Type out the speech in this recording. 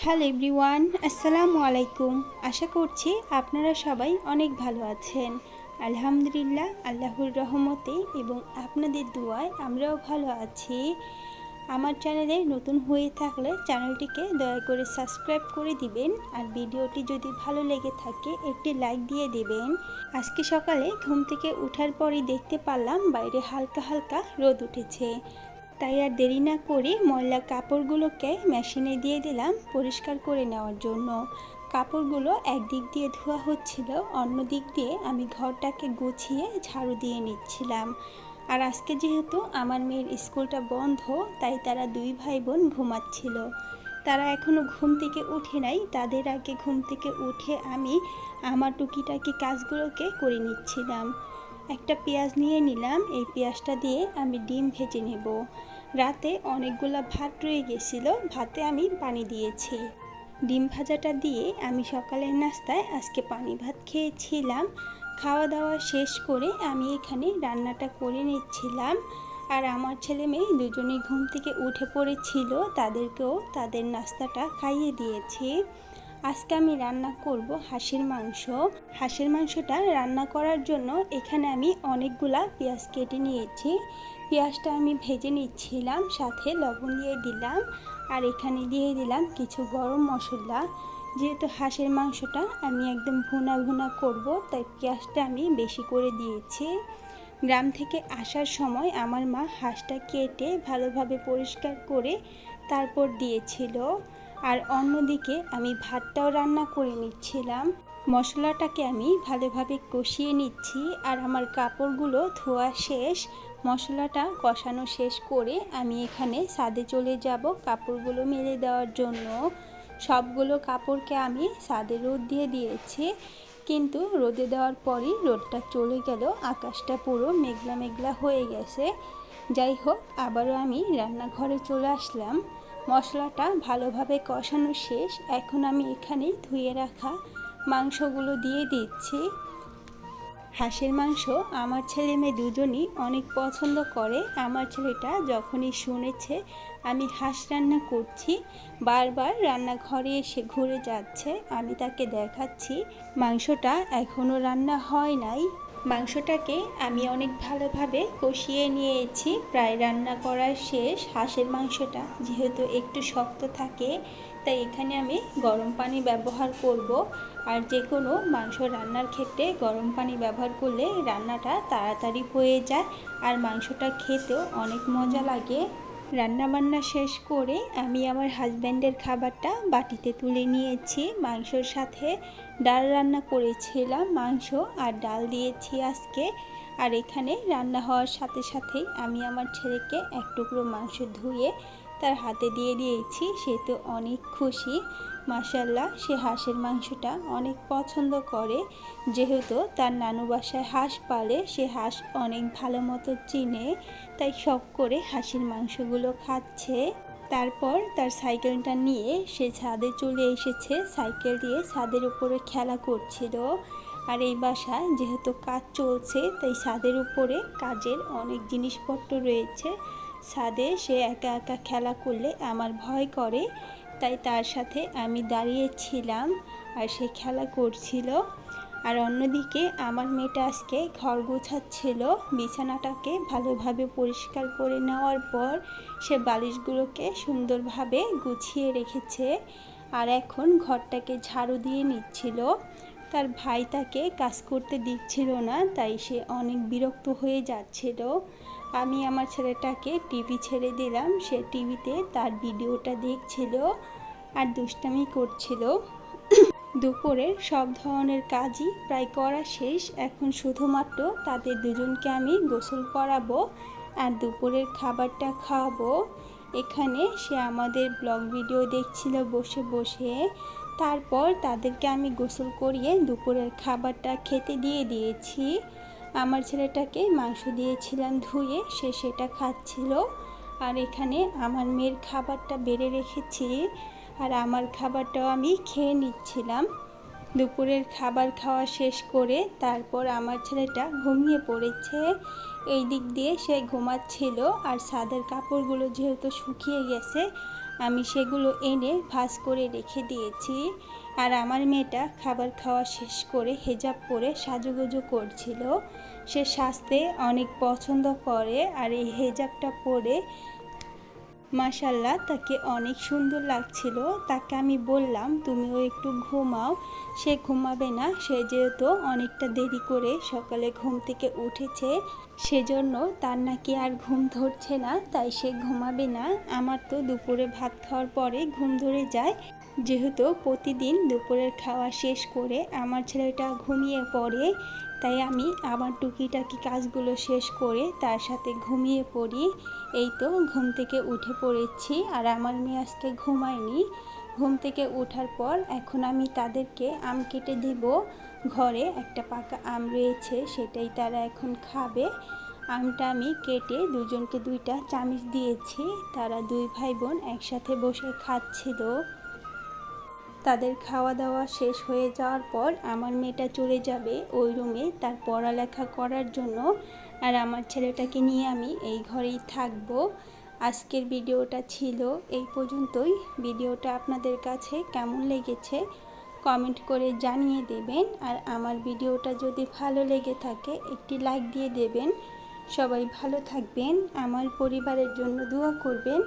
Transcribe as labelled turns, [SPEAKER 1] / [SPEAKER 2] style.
[SPEAKER 1] Hello everyone, আসসালামু আলাইকুম। আশা করছি আপনারা সবাই অনেক ভালো আছেন। আলহামদুলিল্লাহ, আল্লাহর রহমতে এবং আপনাদের দোয়ায় আমরাও ভালো আছি। আমার চ্যানেলে নতুন হয়ে থাকলে চ্যানেলটিকে দয়া করে সাবস্ক্রাইব করে দিবেন, আর ভিডিওটি যদি ভালো লেগে থাকে একটি লাইক দিয়ে দিবেন। আজকে সকালে ঘুম থেকে ওঠার পরই দেখতে পারলাম বাইরে হালকা হালকা রোদ উঠেছে, তাই আর দেরি না করে ময়লা কাপড়গুলোকে মেশিনে দিয়ে দিলাম পরিষ্কার করে নেওয়ার জন্য। কাপড়গুলো একদিক দিয়ে ধোয়া হচ্ছিল, অন্য দিক দিয়ে আমি ঘরটাকে গুছিয়ে ঝাড়ু দিয়ে নিচ্ছিলাম। আর আজকে যেহেতু আমার মেয়ের স্কুলটা বন্ধ, তাই তারা দুই ভাই বোন ঘুমাচ্ছিল। তারা এখনও ঘুম থেকে উঠে নাই। তাদের আগে ঘুম থেকে উঠে আমি আমার টুকিটাকি কাজগুলোকে করে নিচ্ছিলাম। একটা পেঁয়াজ নিয়ে নিলাম, এই পেঁয়াজটা দিয়ে আমি ডিম ভেজে নেব। রাতে অনেকগুলো ভাত রয়ে গেছিল, ভাতে আমি পানি দিয়েছি। ডিম ভাজাটা দিয়ে আমি সকালের নাস্তায় আজকে পানি ভাত খেয়েছিলাম। খাওয়া দাওয়া শেষ করে আমি এখানে রান্নাটা করে নিচ্ছিলাম। আর আমার ছেলে মেয়ে দুজনেই ঘুম থেকে উঠে পড়েছিল, তাদেরকেও তাদের নাস্তাটা খাইয়ে দিয়েছি। আজকে আমি রান্না করব হাঁসের মাংস। হাঁসের মাংসটা রান্না করার জন্য এখানে আমি অনেকগুলা পেঁয়াজ কেটে নিয়েছি। পেঁয়াজটা আমি ভেজে নিচ্ছিলাম, সাথে লবণ দিয়ে দিলাম, আর এখানে দিয়ে দিলাম কিছু গরম মশলা। যেহেতু হাঁসের মাংসটা আমি একদম ভুনা ভুনা করব, তাই পেঁয়াজটা আমি বেশি করে দিয়েছি। গ্রাম থেকে আসার সময় আমার মা হাঁসটা কেটে ভালোভাবে পরিষ্কার করে তারপর দিয়েছিল। আর অন্যদিকে আমি ভাতটাও রান্না করে নিচ্ছিলাম। মশলাটাকে আমি ভালোভাবে কষিয়ে নিচ্ছি, আর আমার কাপড়গুলো ধোয়া শেষ। মশলাটা কষানো শেষ করে আমি এখানে ছাদে চলে যাব কাপড়গুলো মেলে দেওয়ার জন্য। সবগুলো কাপড়কে আমি ছাদে রোদ দিয়ে দিয়েছি, কিন্তু রোদে দেওয়ার পরই রোদটা চলে গেল, আকাশটা পুরো মেঘলা মেঘলা হয়ে গেছে। যাই হোক, আবারও আমি রান্নাঘরে চলে আসলাম। মশলাটা ভালোভাবে কষানো শেষ, এখন আমি এখানে ধুয়ে রাখা মাংসগুলো দিয়ে দিচ্ছি। হাঁসের মাংস আমার ছেলে মেয়ে দুজনই অনেক পছন্দ করে। আমার ছেলেটা যখনই শুনেছে আমি হাঁস রান্না করছি, বারবার রান্নাঘরে এসে ঘুরে যাচ্ছে। আমি তাকে দেখাচ্ছি মাংসটা এখনও রান্না হয় নাই। মাংসটাকে আমি অনেক ভালোভাবে কষিয়ে নিয়েছি, প্রায় রান্না করা শেষ। হাঁসের মাংসটা যেহেতু একটু শক্ত থাকে, তাই এখানে আমি গরম পানি ব্যবহার করব। আর যে কোনো মাংস রান্নার ক্ষেত্রে গরম পানি ব্যবহার করলে রান্নাটা তাড়াতাড়ি হয়ে যায়, আর মাংসটা খেতেও অনেক মজা লাগে। রান্নাবান্না শেষ করে আমি আমার হাজব্যান্ডের খাবারটা বাটিতে তুলে নিয়েছি। মাংসর সাথে ডাল রান্না করেছিলাম, মাংস আর ডাল দিয়েছি আজকে। আর এখানে রান্না হওয়ার সাথে সাথেই আমি আমার ছেলেকে এক টুকরো মাংস ধুয়ে তার হাতে দিয়ে দিয়েছি। সে তো অনেক খুশি। মাশাআল্লাহ, সে হাঁসের মাংসটা অনেক পছন্দ করে। যেহেতু তার নানু বাসায় হাঁস পালে, সে হাঁস অনেক ভালো মতো চিনে, তাই শখ করে হাঁসের মাংসগুলো খাচ্ছে। তারপর তার সাইকেলটা নিয়ে সে ছাদে চলে এসেছে, সাইকেল দিয়ে ছাদের উপরে খেলা করছিল। আর এই বাসায় যেহেতু কাজ চলছে, তাই ছাদের উপরে কাজের অনেক জিনিসপত্র রয়েছে। ছাদে সে একা একা খেলা করলে আমার ভয় করে, তাই তার সাথে আমি দাঁড়িয়েছিলাম আর সে খেলা করছিল। আর অন্যদিকে আমার মেয়েটা আজকে ঘর গোছাচ্ছিল। বিছানাটাকে ভালোভাবে পরিষ্কার করে নেওয়ার পর সে বালিশগুলোকে সুন্দরভাবে গুছিয়ে রেখেছে, আর এখন ঘরটাকে ঝাড়ু দিয়ে নিচ্ছিল। তার ভাই তাকে কাজ করতে দিচ্ছিল না, তাই সে অনেক বিরক্ত হয়ে যাচ্ছিল। আমি আমার ছেলেটাকে টিভি ছেড়ে দিলাম, সে টিভিতে তার ভিডিওটা দেখছিল আর দুষ্টামি করছিল। দুপুরের সব ধরনের কাজই প্রায় করা শেষ। এখন শুধুমাত্র তাদের দুজনকে আমি গোসল করাবো আর দুপুরের খাবারটা খাওয়াবো। এখানে সে আমাদের ব্লগ ভিডিও দেখছিল বসে বসে। তারপর তাদেরকে আমি গোসল করিয়ে দুপুরের খাবারটা খেতে দিয়ে দিয়েছি। আমার ছেলেটাকে মাংস দিয়েছিলাম ধুয়ে, সে সেটা খাচ্ছিল। আর এখানে আমার মেয়ের খাবারটা বেড়ে রেখেছি, আর আমার খাবারটাও আমি খেয়ে নিচ্ছিলাম। দুপুরের খাবার খাওয়া শেষ করে তারপর আমার ছেলেটা ঘুমিয়ে পড়েছে। এই দিক দিয়ে সে ঘুমাচ্ছিল, আর ছাদের কাপড়গুলো যেহেতু শুকিয়ে গেছে আমি সেগুলো এনে ভাঁজ করে রেখে দিয়েছি। আর আমার মেয়েটা খাবার খাওয়া শেষ করে হিজাব পরে সাজুগুজু করছিল। সে সাজতে অনেক পছন্দ করে আর এই হিজাবটা পরে মাশাল্লাহ তাকে অনেক সুন্দর লাগছিল। তাকে আমি বললাম তুমিও একটু ঘুমাও, সে ঘুমাবে না। সে যেহেতু অনেকটা দেরি করে সকালে ঘুম থেকে উঠেছে, সেজন্য তার নাকি আর ঘুম ধরছে না, তাই সে ঘুমাবে না। আমার তো দুপুরে ভাত খাওয়ার পরে ঘুম ধরে যায়, যেহেতু প্রতিদিন দুপুরের খাওয়া শেষ করে আমার ছেলেটা ঘুমিয়ে পড়ে, তাই আমি আমার টুকিটাকি কাজগুলো শেষ করে তার সাথে ঘুমিয়ে পড়ি। এই তো ঘুম থেকে উঠে পড়েছি আর আমার মেয়ে আজকে ঘুমায়নি। ঘুম থেকে ওঠার পর এখন আমি তাদেরকে আম কেটে দেব। ঘরে একটা পাকা আম রয়েছে, সেটাই তারা এখন খাবে। আমটা আমি কেটে দুজনকে 2টা চামচ দিয়েছি। তারা 2 ভাই বোন একসাথে বসে খাচ্ছিল। তাদের খাওয়া দাওয়া শেষ হয়ে যাওয়ার পর আমার মেয়েটা চলে যাবে ওই রুমে তার পড়ালেখা করার জন্য, আর আমার ছেলেটাকে নিয়ে আমি এই ঘরেই থাকবো। আজকের ভিডিওটা ছিল এই পর্যন্তই। ভিডিওটা আপনাদের কাছে কেমন লেগেছে কমেন্ট করে জানিয়ে দেবেন। আর আমার ভিডিওটা যদি ভালো লেগে থাকে একটি লাইক দিয়ে দেবেন। সবাই ভালো থাকবেন, আমার পরিবারের জন্য দোয়া করবেন।